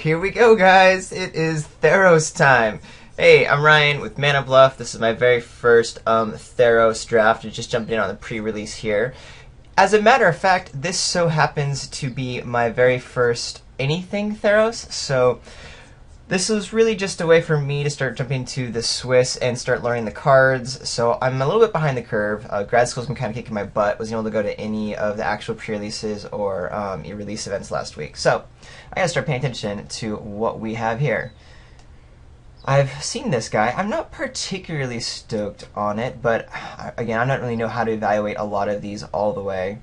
here we go, guys. It is Theros time. Hey, I'm Ryan with Mana Bluff. This is my very first Theros draft. I just jumped in on the pre-release here. As a matter of fact, this so happens to be my very first anything Theros, so this was really just a way for me to start jumping to the Swiss and start learning the cards. So I'm a little bit behind the curve. Grad school's been kind of kicking my butt. Wasn't able to go to any of the actual pre-releases or release events last week. So I gotta start paying attention to what we have here. I've seen this guy. I'm not particularly stoked on it, but again, I don't really know how to evaluate a lot of these all the way.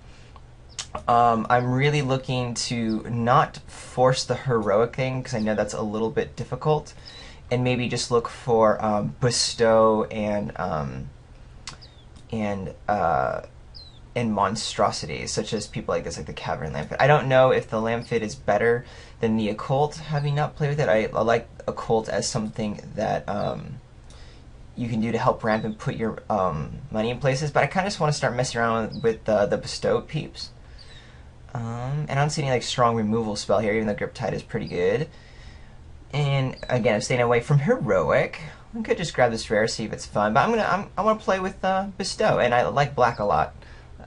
I'm really looking to not force the heroic thing because I know that's a little bit difficult, and maybe just look for bestow and monstrosities, such as people like this, like the Cavern Lamphit. I don't know if the Lamphit is better than the Occult, having not played with it. I like Occult as something that you can do to help ramp and put your money in places, but I kind of just want to start messing around with the bestow peeps. And I don't see any like strong removal spell here, even though Grip Tide is pretty good. And again, I'm staying away from heroic. I could just grab this rare, see if it's fun, but I want to play with bestow, and I like black a lot.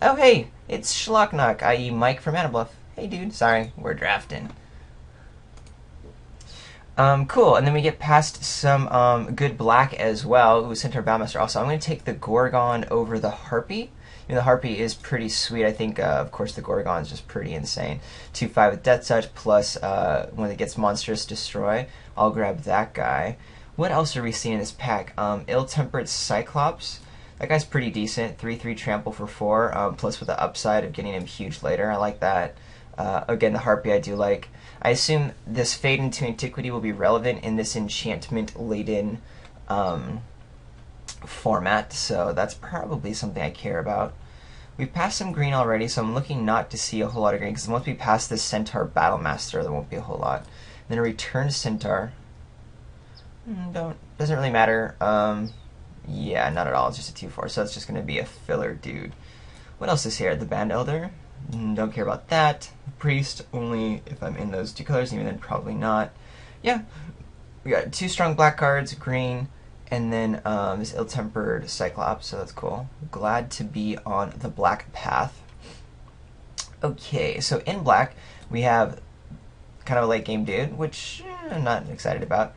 Oh hey, it's Schlocknock, i.e. Mike from Mana Bluff. Hey dude, sorry, we're drafting. Cool, and then we get past some good black as well. Ooh, Centaur Bowmaster also. I'm going to take the Gorgon over the Harpy. You know, the Harpy is pretty sweet. I think, of course, the Gorgon is just pretty insane. 2/5 with Death Touch, plus when it gets Monstrous Destroy. I'll grab that guy. What else are we seeing in this pack? Ill-Tempered Cyclops. That guy's pretty decent. 3/3 Trample for 4, plus with the upside of getting him huge later. I like that. Again, the Harpy I do like. I assume this Fade into Antiquity will be relevant in this enchantment-laden format, so that's probably something I care about. We've passed some green already, so I'm looking not to see a whole lot of green, because once we pass this Centaur Battlemaster, there won't be a whole lot. Then a Return Centaur. Doesn't really matter. Yeah, not at all. It's just a 2/4, so it's just going to be a filler dude. What else is here? The Band Elder. Don't care about that. Priest, only if I'm in those two colors, even then probably not. Yeah, we got 2 strong black cards, green, and then this Ill-Tempered Cyclops, so that's cool. Glad to be on the black path. Okay, so in black, we have kind of a late game dude, which I'm not excited about.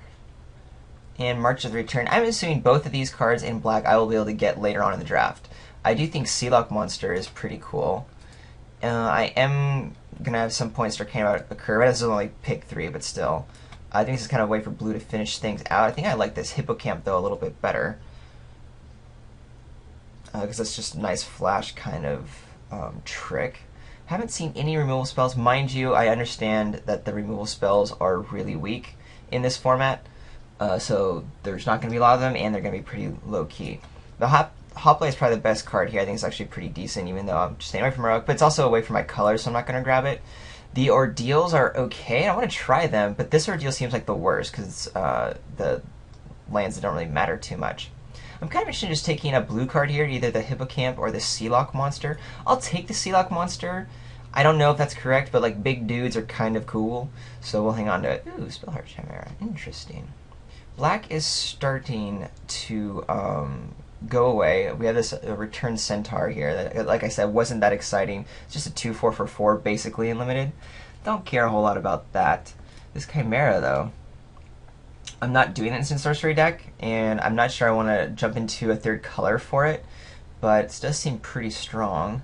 And March of the Return. I'm assuming both of these cards in black I will be able to get later on in the draft. I do think Sealock Monster is pretty cool. I am going to have some points start came out occur. This is only pick 3, but still. I think this is kind of a way for blue to finish things out. I think I like this Hippocamp, though, a little bit better. Because that's just a nice flash kind of trick. Haven't seen any removal spells. Mind you, I understand that the removal spells are really weak in this format. So there's not going to be a lot of them, and they're going to be pretty low-key. The Hoplite is probably the best card here. I think it's actually pretty decent, even though I'm just staying away from heroic. But it's also away from my colors, so I'm not going to grab it. The Ordeals are okay. I want to try them, but this Ordeal seems like the worst because the lands that don't really matter too much. I'm kind of interested in just taking a blue card here, either the Hippocamp or the Sealock Monster. I'll take the Sealock Monster. I don't know if that's correct, but like big dudes are kind of cool, so we'll hang on to it. Ooh, Spellheart Chimera. Interesting. Black is starting to go away. We have this Return Centaur here that, like I said, wasn't that exciting. It's just a 2/4 for 4, basically, in limited. Don't care a whole lot about that. This Chimera, though, I'm not doing an instant sorcery deck, and I'm not sure I want to jump into a 3rd color for it, but it does seem pretty strong.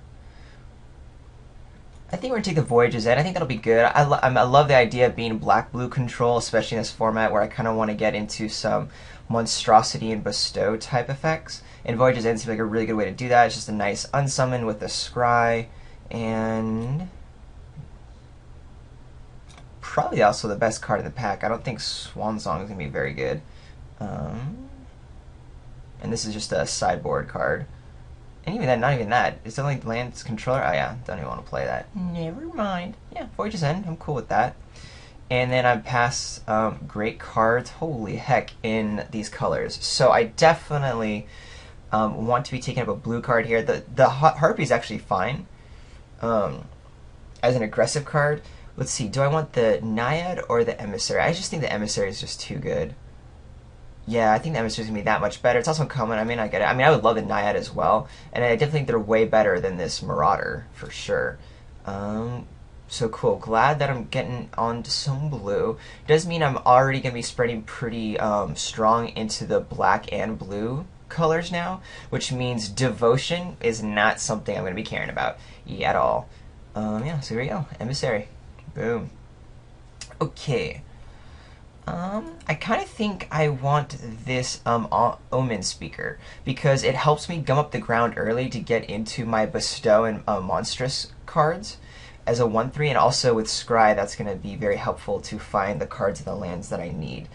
I think we're going to take the Voyages in. I think that'll be good. I love the idea of being black-blue control, especially in this format where I kind of want to get into some monstrosity and bestow type effects. And Voyages in seems like a really good way to do that. It's just a nice unsummon with a Scry, and probably also the best card in the pack. I don't think Swan Song is going to be very good. And this is just a sideboard card. And even that, not even that. It's only lands controller. Oh yeah, don't even want to play that. Never mind. Yeah, Voyage's End. I'm cool with that. And then I pass great cards. Holy heck, in these colors. So I definitely want to be taking up a blue card here. The Harpy is actually fine as an aggressive card. Let's see, do I want the Naiad or the Emissary? I just think the Emissary is just too good. Yeah, I think the Emissary is going to be that much better. It's also common. I may not get it. I mean, I would love the Naiad as well. And I definitely think they're way better than this Marauder, for sure. Um, so cool. Glad that I'm getting onto some blue. Does mean I'm already going to be spreading pretty strong into the black and blue colors now, which means devotion is not something I'm going to be caring about at all. Yeah, so here we go. Emissary. Boom. Okay. I kind of think I want this Omen speaker because it helps me gum up the ground early to get into my Bestow and Monstrous cards as a 1/3, and also with Scry, that's going to be very helpful to find the cards and the lands that I need.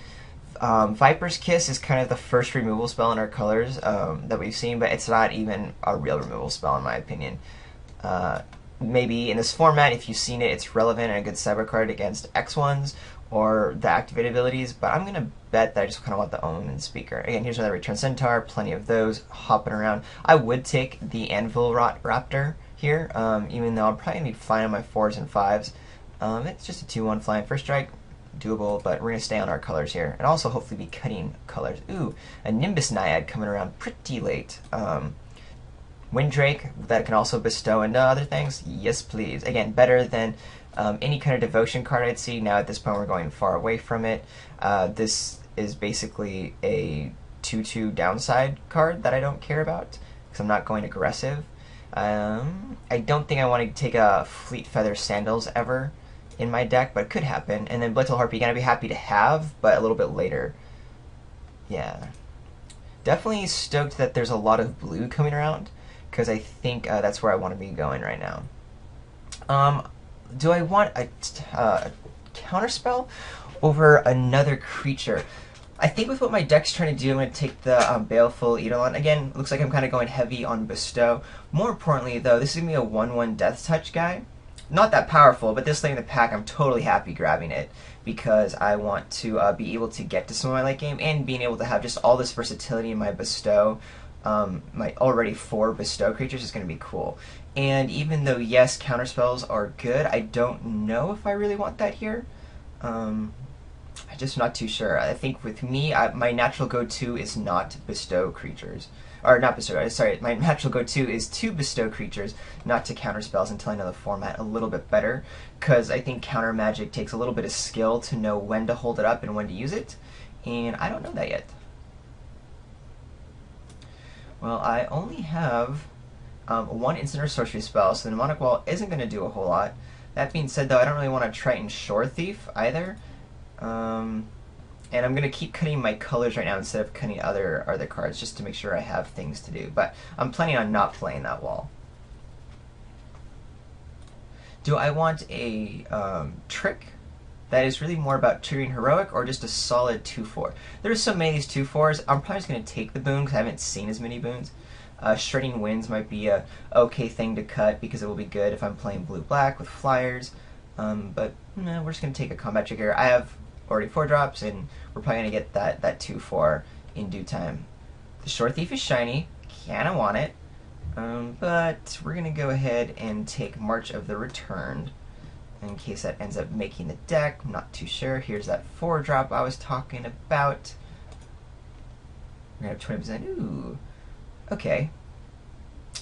Viper's Kiss is kind of the first removal spell in our colors that we've seen, but it's not even a real removal spell in my opinion. Maybe in this format, if you've seen it, it's relevant and a good cyber card against X1s or the activated abilities, but I'm going to bet that I just kind of want the Omen speaker. Again, here's another Return Centaur, plenty of those hopping around. I would take the Anvil Raptor here, even though I'm probably going to be fine on my 4s and 5s. It's just a 2-1 flying. First strike, doable, but we're going to stay on our colors here, and also hopefully be cutting colors. Ooh, a Nimbus Naiad coming around pretty late. Windrake, that can also bestow into other things. Yes, please. Again, better than any kind of devotion card I'd see. Now at this point we're going far away from it. This is basically a 2/2 downside card that I don't care about because I'm not going aggressive. I don't think I want to take a Fleet Feather Sandals ever in my deck, but it could happen. And then Blittle Harpy, gonna be happy to have, but a little bit later. Yeah. Definitely stoked that there's a lot of blue coming around, because I think that's where I want to be going right now. Do I want a counterspell over another creature? I think with what my deck's trying to do, I'm going to take the Baleful Eidolon. Again, looks like I'm kind of going heavy on Bestow. More importantly, though, this is going to be a 1/1 Death Touch guy. Not that powerful, but this thing in the pack, I'm totally happy grabbing it because I want to be able to get to some of my late game and being able to have just all this versatility in my Bestow. My already 4 Bestow creatures is going to be cool. And even though, yes, counterspells are good, I don't know if I really want that here. I'm just not too sure. I think with me, my natural go-to is not Bestow creatures. Or not Bestow, sorry, my natural go-to is to Bestow creatures, not to counterspells until I know the format a little bit better. Because I think counter magic takes a little bit of skill to know when to hold it up and when to use it. And I don't know that yet. Well, I only have 1 instant or sorcery spell, so the Mnemonic Wall isn't going to do a whole lot. That being said, though, I don't really want to Triton Shore Thief either. And I'm going to keep cutting my colors right now instead of cutting other cards, just to make sure I have things to do. But I'm planning on not playing that wall. Do I want a trick that is really more about triggering heroic, or just a solid 2/4? There's so many of these 2/4s. I'm probably just going to take the boon because I haven't seen as many boons. Shredding Winds might be a okay thing to cut because it will be good if I'm playing blue-black with flyers. But no, we're just going to take a combat trigger. I have already 4 drops, and we're probably going to get that 2/4 in due time. The Shore Thief is shiny. Kind of want it. But we're going to go ahead and take March of the Returned in case that ends up making the deck. I'm not too sure. Here's that 4-drop I was talking about. We're going to have 20%. Ooh. Okay.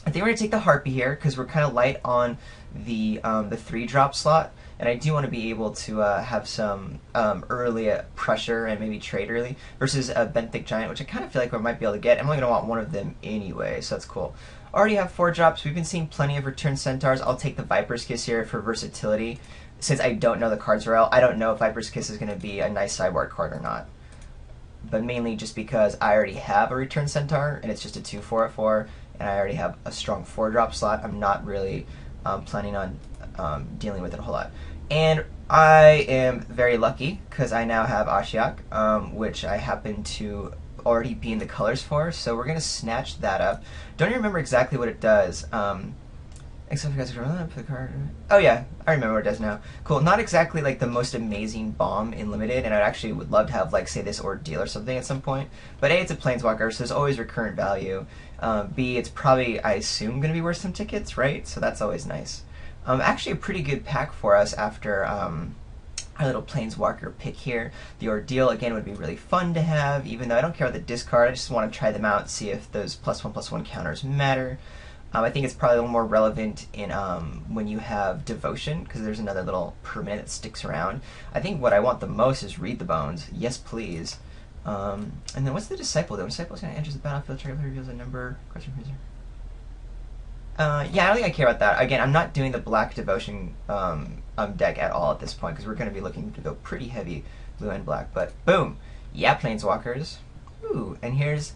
I think we're going to take the Harpy here because we're kind of light on the 3-drop slot. And I do want to be able to have some early pressure and maybe trade early versus a Benthic Giant, which I kind of feel like I might be able to get. I'm only going to want one of them anyway, so that's cool. Already have 4 drops. We've been seeing plenty of Return Centaurs. I'll take the Viper's Kiss here for versatility. Since I don't know the cards well, I don't know if Viper's Kiss is going to be a nice sideboard card or not. But mainly just because I already have a Return Centaur, and it's just a 2/4 at 4, and I already have a strong 4-drop slot. I'm not really planning on dealing with it a whole lot. And I am very lucky because I now have Ashiok, which I happen to already be in the colors for, so we're going to snatch that up. Don't even remember exactly what it does. Except for the card. Oh yeah, I remember what it does now. Cool. Not exactly like the most amazing bomb in Limited, and I actually would love to have, like, say, this Ordeal or something at some point. But A, it's a Planeswalker, so there's always recurrent value. B, it's probably, I assume, going to be worth some tickets, right? So that's always nice. Actually a pretty good pack for us after our little Planeswalker pick here. The Ordeal, again, would be really fun to have, even though I don't care about the discard. I just want to try them out, see if those +1/+1 counters matter. I think it's probably a little more relevant in when you have Devotion, because there's another little permanent that sticks around. I think what I want the most is Read the Bones. Yes, please. And then what's the Disciple, though? Disciple is going to enter the battlefield, target player reveals a number. Question freezer. Yeah, I don't think I care about that. Again, I'm not doing the Black Devotion deck at all at this point, because we're going to be looking to go pretty heavy blue and black. But boom! Yeah, Planeswalkers. Ooh, and here's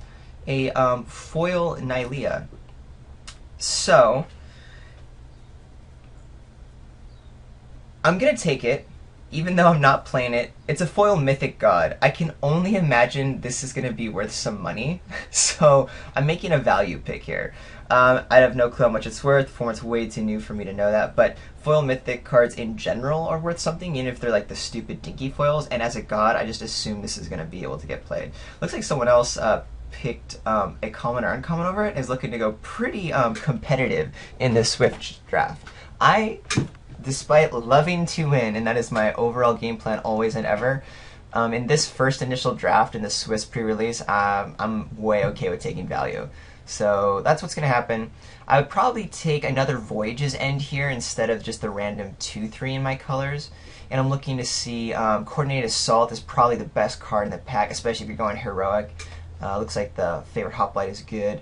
a foil Nylea. So, I'm going to take it, even though I'm not playing it. It's a foil Mythic God. I can only imagine this is going to be worth some money, so I'm making a value pick here. I have no clue how much it's worth. Format's way too new for me to know that, but foil Mythic cards in general are worth something, even if they're like the stupid dinky foils, and as a God, I just assume this is going to be able to get played. Looks like someone else picked a common or uncommon over it, and is looking to go pretty competitive in this Swift draft. Despite loving to win, and that is my overall game plan always and ever, in this first initial draft in the Swiss pre-release, I'm way okay with taking value. So that's what's going to happen. I would probably take another Voyage's End here instead of just the random 2/3 in my colors. And I'm looking to see Coordinated Assault is probably the best card in the pack, especially if you're going Heroic. Looks like the Favorite Hoplite is good.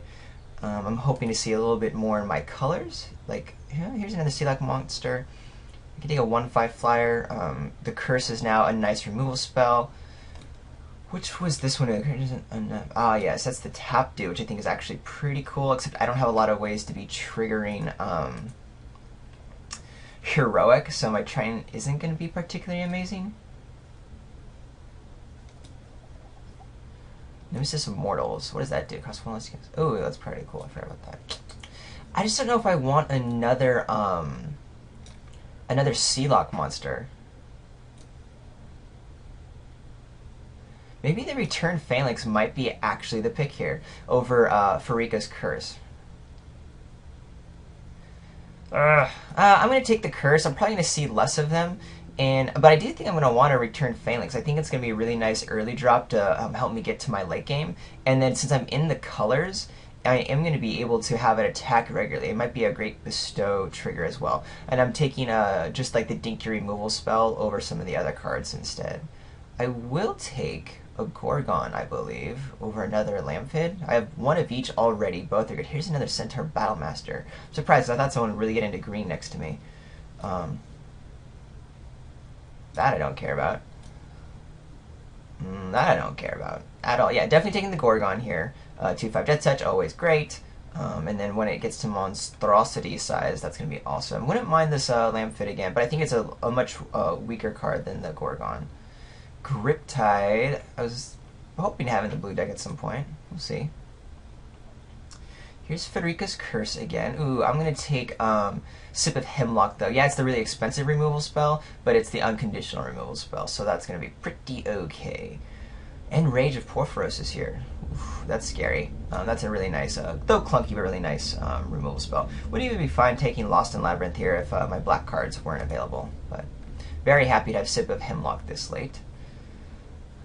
I'm hoping to see a little bit more in my colors. Like, yeah, here's another Sea-Like Monster. I can take a 1/5 flyer. The Curse is now a nice removal spell. Which was this one? Yes, that's the Tap Do, which I think is actually pretty cool, except I don't have a lot of ways to be triggering Heroic, so my Triton isn't going to be particularly amazing. Nemesis Immortals. What does that do? Cost 1 less. Oh, that's pretty cool. I forgot about that. I just don't know if I want another Sea-Lock monster. Maybe the Return Phalanx might be actually the pick here over Farika's Curse. I'm going to take the Curse. I'm probably going to see less of them, but I do think I'm going to want to Return Phalanx. I think it's going to be a really nice early drop to help me get to my late game. And then since I'm in the colors, I am going to be able to have it attack regularly. It might be a great bestow trigger as well. And I'm taking just like the Dinky removal spell over some of the other cards instead. I will take a Gorgon, I believe, over another Lamphid. I have one of each already. Both are good. Here's another Centaur Battlemaster. I'm surprised. I thought someone would really get into green next to me. That I don't care about. That I don't care about at all. Yeah, definitely taking the Gorgon here. 2/5 Death Touch, always great. And then when it gets to monstrosity size, that's going to be awesome. Wouldn't mind this Lamphid again, but I think it's a much weaker card than the Gorgon. Griptide, I was hoping to have in the blue deck at some point. We'll see. Here's Federica's Curse again. Ooh, I'm going to take Sip of Hemlock, though. Yeah, it's the really expensive removal spell, but it's the unconditional removal spell, so that's going to be pretty okay. And Rage of Porphyros is here. Oof, that's scary. That's a really nice, though clunky, but really nice removal spell. Would even be fine taking Lost in Labyrinth here if my black cards weren't available, but very happy to have Sip of Hemlock this late.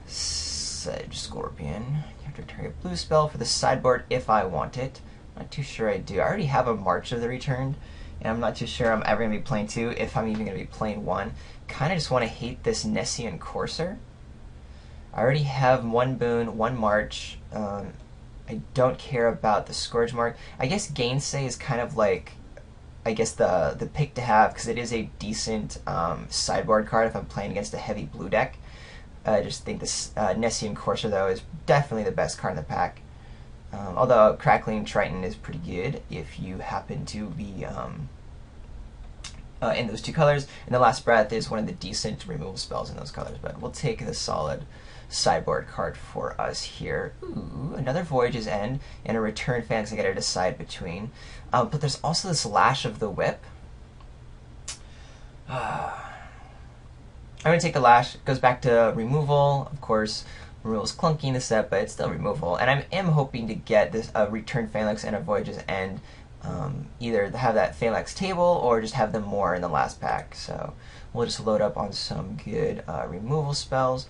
Sedge Scorpion. You have to target blue spell for the sideboard if I want it. Not too sure I do. I already have a March of the Returned, and I'm not too sure I'm ever going to be playing 2, if I'm even going to be playing 1. Kind of just want to hate this Nessian Courser. I already have 1 boon, 1 March. I don't care about the Scourge Mark. I guess Gainsay is kind of like, I guess the pick to have, because it is a decent sideboard card if I'm playing against a heavy blue deck. I just think this Nessian Courser, though, is definitely the best card in the pack. Although Crackling Triton is pretty good if you happen to be in those 2 colors. And the Last Breath is one of the decent removal spells in those colors, but we'll take the solid sideboard card for us here. Ooh, another Voyage's End and a Return Phalanx I gotta decide between. But there's also this Lash of the Whip. I'm going to take the Lash. It goes back to removal. Of course, removal is clunky in the set, but it's still removal. And I am hoping to get this Return Phalanx and a Voyage's End either have that Phalanx table or just have them more in the last pack. So we'll just load up on some good removal spells.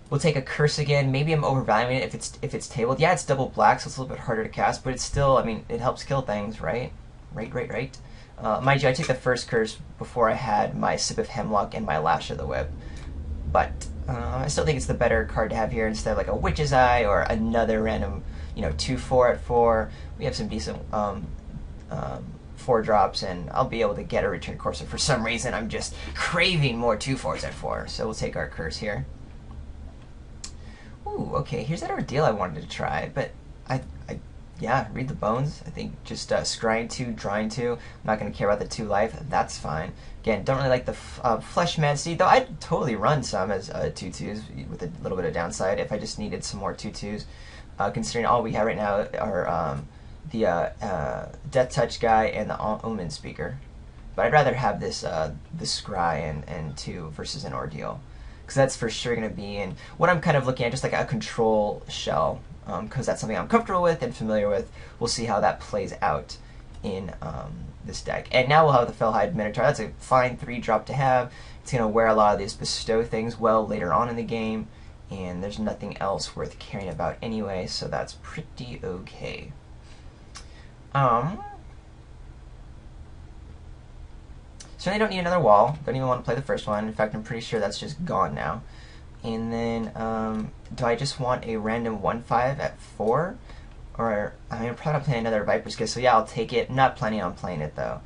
We'll take a curse again. Maybe I'm overvaluing it if it's tabled. Yeah, it's double black, so it's a little bit harder to cast, but it's still, I mean, it helps kill things, right? Right. Mind you, I took the first curse before I had my Sip of Hemlock and my Lash of the Whip. But I still think it's the better card to have here instead of like a Witch's Eye or another random, 2/4 at 4. We have some decent 4 drops, and I'll be able to get a Return Corpse. For some reason, I'm just craving more 2/4s at 4. So we'll take our curse here. Ooh, okay, here's that Ordeal I wanted to try, but yeah, read the bones. I think just scrying 2, drawing 2. I'm not going to care about the 2 life. That's fine. Again, don't really like the Flesh Majesty, though I'd totally run some as 2/2s with a little bit of downside if I just needed some more 2/2s. Considering all we have right now are the Death Touch guy and the Omen Speaker. But I'd rather have this Scry and 2 versus an Ordeal, because that's for sure going to be in what I'm kind of looking at, just like a control shell, because that's something I'm comfortable with and familiar with. We'll see how that plays out in this deck. And now we'll have the Fellhide Minotaur. That's a fine 3-drop to have. It's going to wear a lot of these bestow things well later on in the game, and there's nothing else worth caring about anyway, so that's pretty okay. Certainly don't need another wall. Don't even want to play the first one. In fact, I'm pretty sure that's just gone now. And then, do I just want a random 1/5 at 4? Or, I mean, I'm probably not playing another Viper's Kiss, so yeah, I'll take it. Not planning on playing it, though,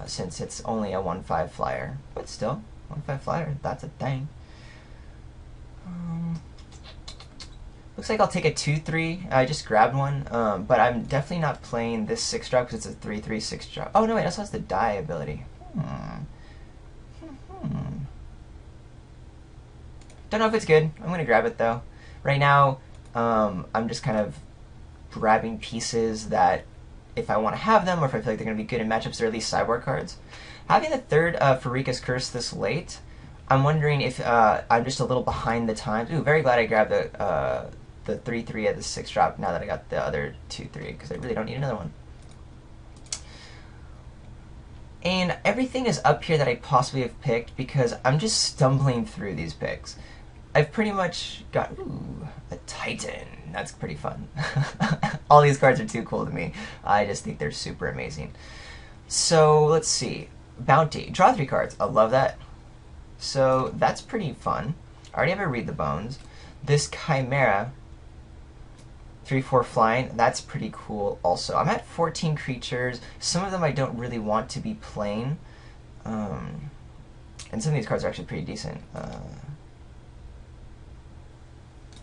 since it's only a 1/5 flyer. But still, 1/5 flyer, that's a thing. Looks like I'll take a 2/3. I just grabbed one, but I'm definitely not playing this 6-drop because it's a 3/3 6-drop. Oh, no, wait, it also has the die ability. Don't know if it's good. I'm going to grab it, though. Right now, I'm just kind of grabbing pieces that, if I want to have them, or if I feel like they're going to be good in matchups, or at least sideboard cards. Having the third Farika's Curse this late, I'm wondering if I'm just a little behind the times. Ooh, very glad I grabbed the 3/3 at the 6-drop now that I got the other 2/3, because I really don't need another one. And everything is up here that I possibly have picked because I'm just stumbling through these picks. I've pretty much got, ooh, a Titan. That's pretty fun. All these cards are too cool to me. I just think they're super amazing. So, let's see. Bounty. Draw 3 cards. I love that. So, that's pretty fun. I already have a Read the Bones. This Chimera, 3/4 flying, that's pretty cool also. I'm at 14 creatures. Some of them I don't really want to be playing. And some of these cards are actually pretty decent.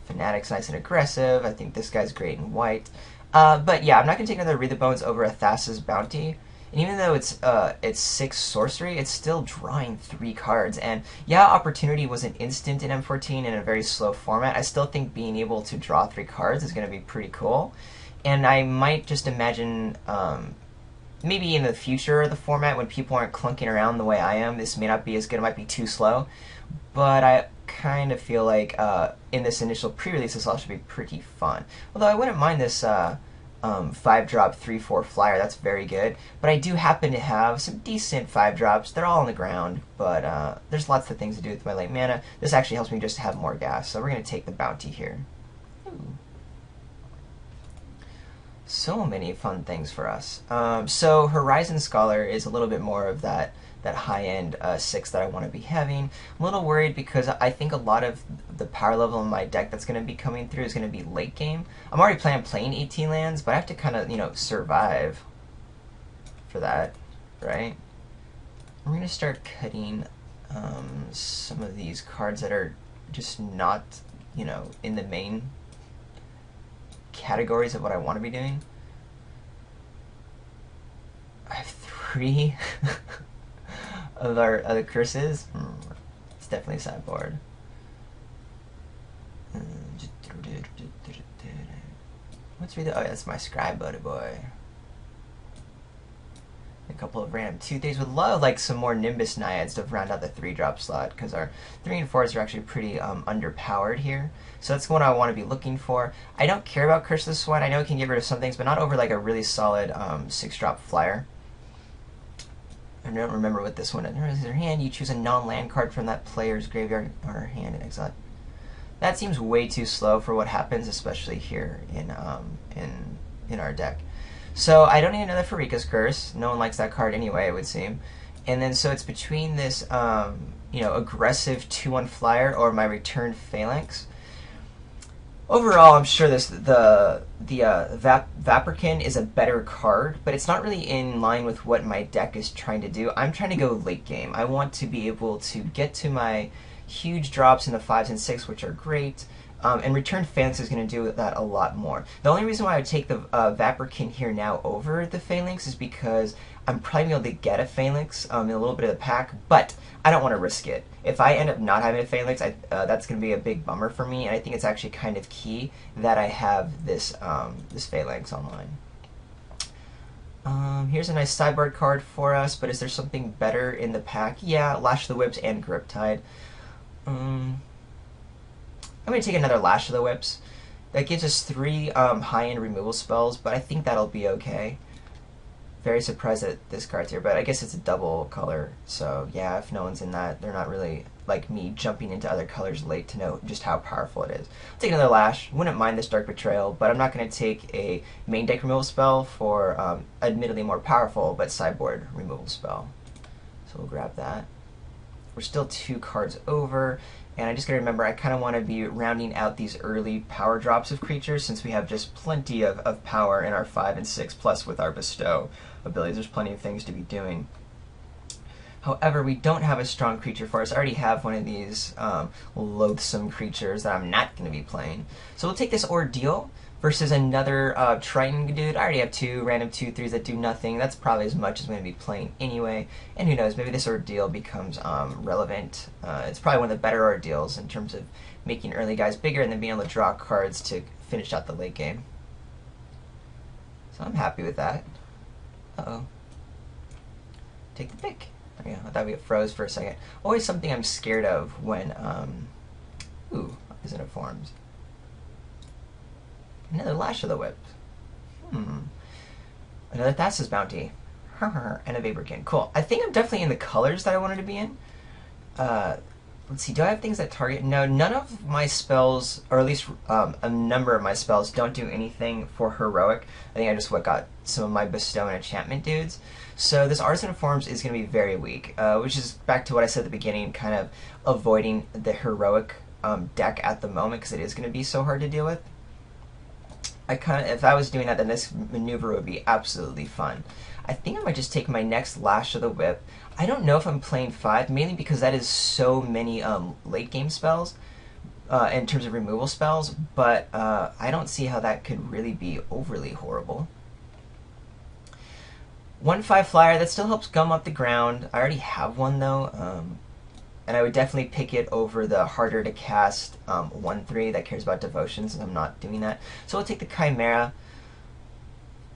Fanatic's nice and aggressive. I think this guy's great in white. But yeah, I'm not going to take another Read the Bones over a Thassa's Bounty. And even though it's 6 sorcery, it's still drawing 3 cards. And yeah, Opportunity was an instant in M14 in a very slow format. I still think being able to draw 3 cards is going to be pretty cool. And I might just imagine, maybe in the future of the format, when people aren't clunking around the way I am, this may not be as good, it might be too slow. But I kind of feel like in this initial pre-release, this all should be pretty fun. Although I wouldn't mind this 5-drop 3/4 flyer. That's very good. But I do happen to have some decent 5-drops. They're all on the ground, but there's lots of things to do with my late mana. This actually helps me just have more gas, so we're going to take the Bounty here. Ooh. So many fun things for us. So Horizon Scholar is a little bit more of that high-end 6 that I want to be having. I'm a little worried because I think a lot of the power level in my deck that's going to be coming through is going to be late game. I'm already planning on playing 18 lands, but I have to kind of, survive for that, right? I'm going to start cutting some of these cards that are just not, in the main categories of what I want to be doing. I have 3 of our other curses. It's definitely a sideboard. What's read? Oh, yeah, that's my scribe buddy boy. couple of random 2/3s. Would love like some more Nimbus Naiads to round out the 3-drop slot, because our 3 and 4s are actually pretty underpowered here. So that's what I want to be looking for. I don't care about Curse of the Swine. I know it can get rid of some things, but not over like a really solid 6-drop flyer. I don't remember what this one is. In your hand, you choose a non-land card from that player's graveyard or hand and exile. That seems way too slow for what happens, especially here in our deck. So I don't need another Farika's Curse. No one likes that card anyway, it would seem. And then so it's between this aggressive 2/1 flyer or my return Phalanx. Overall, I'm sure the Vaporkin is a better card, but it's not really in line with what my deck is trying to do. I'm trying to go late game. I want to be able to get to my huge drops in the 5s and 6, which are great, and Return Phalanx is going to do that a lot more. The only reason why I would take the Vaporkin here now over the Phalanx is because I'm probably able to get a Phalanx in a little bit of the pack, but I don't want to risk it. If I end up not having a Phalanx, that's going to be a big bummer for me, and I think it's actually kind of key that I have this this Phalanx online. Here's a nice sideboard card for us, but is there something better in the pack? Yeah, Lash of the Whips and Grip Tide. I'm going to take another Lash of the Whips. That gives us 3 high-end removal spells, but I think that'll be okay. Very surprised that this card's here, but I guess it's a double color, so yeah, if no one's in that, they're not really like me jumping into other colors late to know just how powerful it is. I'll take another Lash. Wouldn't mind this Dark Betrayal, but I'm not going to take a main deck removal spell for admittedly more powerful but sideboard removal spell. So we'll grab that. We're still 2 cards over, and I just gotta remember I kind of want to be rounding out these early power drops of creatures, since we have just plenty of power in our 5 and 6, plus with our Bestow abilities. There's plenty of things to be doing. However, we don't have a strong creature for us. I already have one of these loathsome creatures that I'm not going to be playing. So we'll take this Ordeal versus another Triton dude. I already have 2 random 2/3s that do nothing. That's probably as much as I'm going to be playing anyway. And who knows, maybe this Ordeal becomes relevant. It's probably one of the better Ordeals in terms of making early guys bigger and then being able to draw cards to finish out the late game. So I'm happy with that. Uh-oh. Take the pick. Oh, yeah, I thought we froze for a second. Always something I'm scared of when, opposite of forms. Another Lash of the Whip. Another Thassa's Bounty. And a Vaporkin. Cool. I think I'm definitely in the colors that I wanted to be in. Let's see, do I have things that target? No, none of my spells, or at least a number of my spells, don't do anything for Heroic. I think I just got some of my Bestow and Enchantment dudes. So this Artisan of Forms is going to be very weak, which is back to what I said at the beginning, kind of avoiding the Heroic deck at the moment, because it is going to be so hard to deal with. If I was doing that, then this maneuver would be absolutely fun. I think I might just take my next Lash of the Whip. I don't know if I'm playing 5, mainly because that is so many late game spells in terms of removal spells, but I don't see how that could really be overly horrible. 1/5 flyer, that still helps gum up the ground. I already have one though, and I would definitely pick it over the harder to cast 1/3 that cares about devotion, since I'm not doing that. So I'll take the Chimera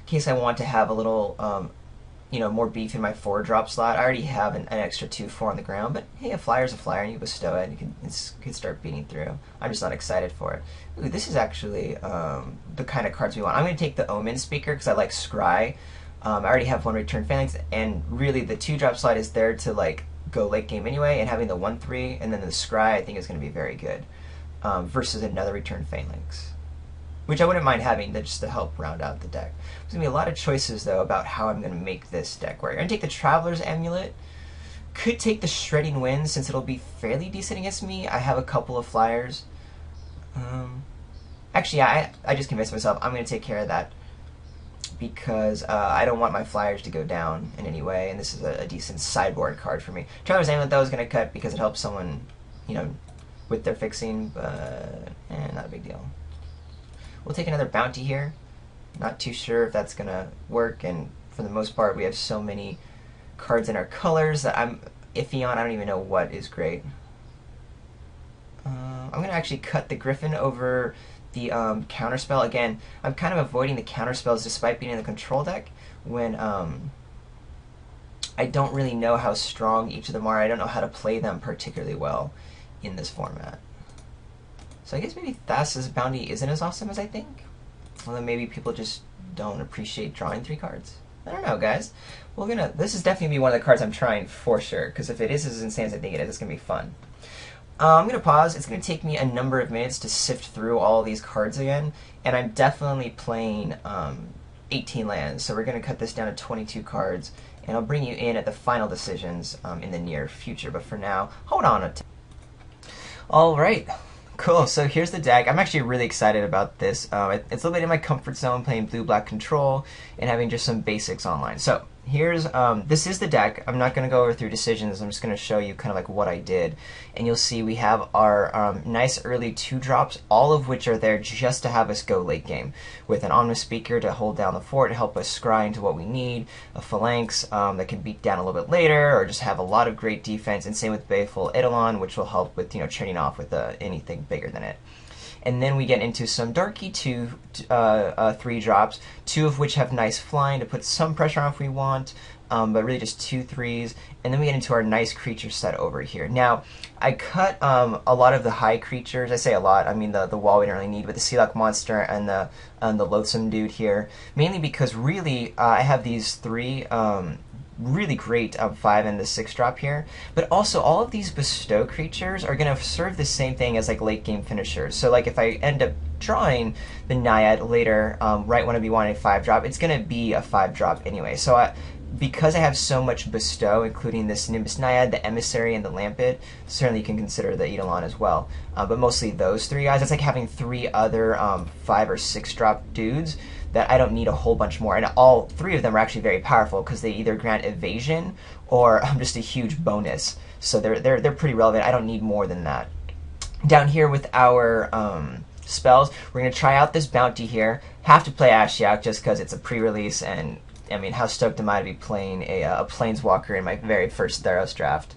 in case I want to have a little more beef in my 4-drop slot. I already have an extra 2/4 on the ground, but hey, a flyer's a flyer, and you bestow it, and you can start beating through. I'm just not excited for it. Ooh, this is actually the kind of cards we want. I'm going to take the Omen Speaker because I like Scry. I already have 1 Return Phalanx, and really the 2-drop slot is there to like go late game anyway, and having the 1/3 and then the Scry I think is going to be very good versus another Return Phalanx, which I wouldn't mind having just to help round out the deck. There's going to be a lot of choices, though, about how I'm going to make this deck work. I'm going to take the Traveler's Amulet. Could take the Shredding Wind, since it'll be fairly decent against me. I have a couple of flyers. Actually, yeah, I just convinced myself I'm going to take care of that, because I don't want my flyers to go down in any way, and this is a decent sideboard card for me. Traveler's Amulet, though, is going to cut because it helps someone, with their fixing, but not a big deal. We'll take another Bounty here. Not too sure if that's going to work, and for the most part, we have so many cards in our colors that I'm iffy on. I don't even know what is great. I'm going to actually cut the Griffin over the counterspell. Again, I'm kind of avoiding the counterspells despite being in the control deck when I don't really know how strong each of them are. I don't know how to play them particularly well in this format. So I guess maybe Thassa's bounty isn't as awesome as I think. Well, then maybe people just don't appreciate drawing 3 cards. I don't know, guys. This is definitely gonna be one of the cards I'm trying for sure, because if it is as insane as I think it is, it's gonna be fun. I'm gonna pause. It's gonna take me a number of minutes to sift through all these cards again, and I'm definitely playing 18 lands, so we're gonna cut this down to 22 cards, and I'll bring you in at the final decisions in the near future. But for now, hold on. All right. Cool, so here's the deck. I'm actually really excited about this. It's a little bit in my comfort zone, playing blue-black control and having just some basics online. So here's, this is the deck. I'm not going to go over through decisions. I'm just going to show you kind of like what I did. And you'll see we have our nice early 2-drops, all of which are there just to have us go late game, with an Omnis Speaker to hold down the fort, to help us scry into what we need, a Phalanx that can beat down a little bit later, or just have a lot of great defense, and same with Baleful Eidolon, which will help with, trading off with anything bigger than it. And then we get into some Darky 3-drops, 2 of which have nice flying to put some pressure on if we want, but really just 2 3s. And then we get into our nice creature set over here. Now, I cut a lot of the high creatures. I say a lot, I mean the wall we don't really need, but the Sealock Monster and the Loathsome Dude here, mainly because really I have these 3 really great 5 and the 6-drop here, but also all of these bestow creatures are going to serve the same thing as like late game finishers. So like if I end up drawing the Naiad later, right when I be wanting a 5-drop, it's going to be a 5-drop anyway. So because I have so much bestow, including this Nimbus Naiad, the Emissary, and the Lampid, certainly you can consider the Eidolon as well. But mostly those 3 guys. It's like having 3 other 5 or 6-drop dudes that I don't need a whole bunch more. And all 3 of them are actually very powerful because they either grant evasion or just a huge bonus. So they're pretty relevant. I don't need more than that. Down here with our spells, we're going to try out this bounty here. Have to play Ashiok just because it's a pre-release, and I mean, how stoked am I to be playing a Planeswalker in my very first Theros draft.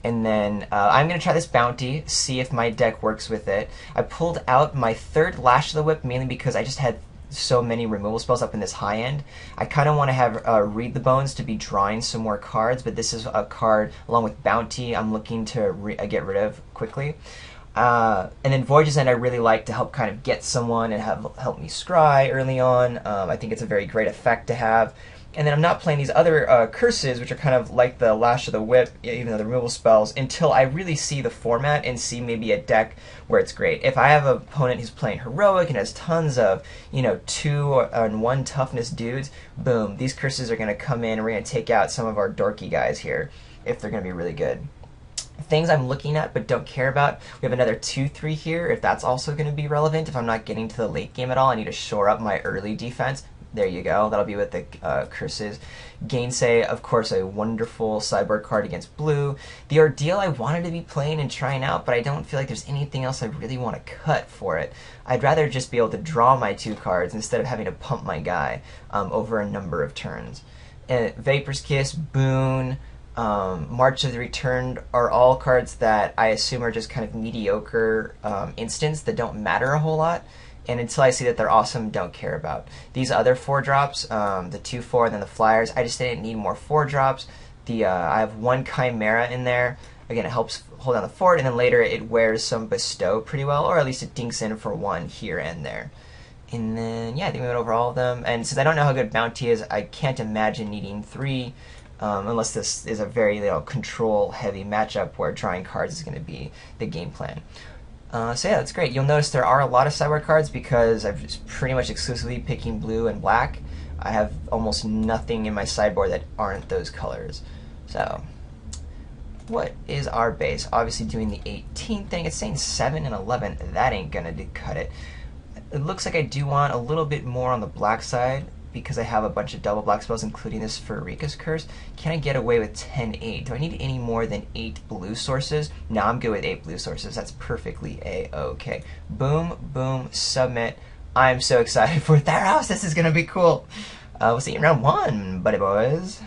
And then I'm going to try this bounty, see if my deck works with it. I pulled out my 3rd Lash of the Whip mainly because I just had so many removal spells up in this high end. I kind of want to have Read the Bones to be drawing some more cards, but this is a card, along with Bounty, I'm looking to get rid of quickly. And then Voyage's End I really like to help kind of get someone and help me scry early on. I think it's a very great effect to have. And then I'm not playing these other curses, which are kind of like the Lash of the Whip, even though the removal spells, until I really see the format and see maybe a deck where it's great. If I have an opponent who's playing Heroic and has tons of, 2 and 1 toughness dudes, boom, these curses are going to come in and we're going to take out some of our dorky guys here if they're going to be really good. Things I'm looking at but don't care about, we have another 2-3 here, if that's also going to be relevant. If I'm not getting to the late game at all, I need to shore up my early defense. There you go. That'll be with the curses. Gainsay, of course, a wonderful sideboard card against blue. The Ordeal I wanted to be playing and trying out, but I don't feel like there's anything else I really want to cut for it. I'd rather just be able to draw my 2 cards instead of having to pump my guy over a number of turns. Vapor's Kiss, Boon, March of the Returned are all cards that I assume are just kind of mediocre instants that don't matter a whole lot. And until I see that they're awesome, don't care about. These other 4-drops, the 2/4 and then the Flyers, I just didn't need more 4-drops. I have 1 Chimera in there. Again, it helps hold down the fort, and then later it wears some Bestow pretty well, or at least it dinks in for 1 here and there. And then, yeah, I think we went over all of them. And since I don't know how good Bounty is, I can't imagine needing 3, unless this is a very control-heavy matchup where drawing cards is going to be the game plan. So yeah, that's great. You'll notice there are a lot of sideboard cards because I'm just pretty much exclusively picking blue and black. I have almost nothing in my sideboard that aren't those colors. So, what is our base? Obviously doing the 18 thing. It's saying 7 and 11. That ain't gonna cut it. It looks like I do want a little bit more on the black side because I have a bunch of double black spells, including this Farika's Curse. Can I get away with 10-8? Do I need any more than 8 blue sources? No, I'm good with 8 blue sources. That's perfectly a-okay. Boom, boom, submit. I'm so excited for Theros. This is going to be cool. We'll see you in round 1, buddy boys.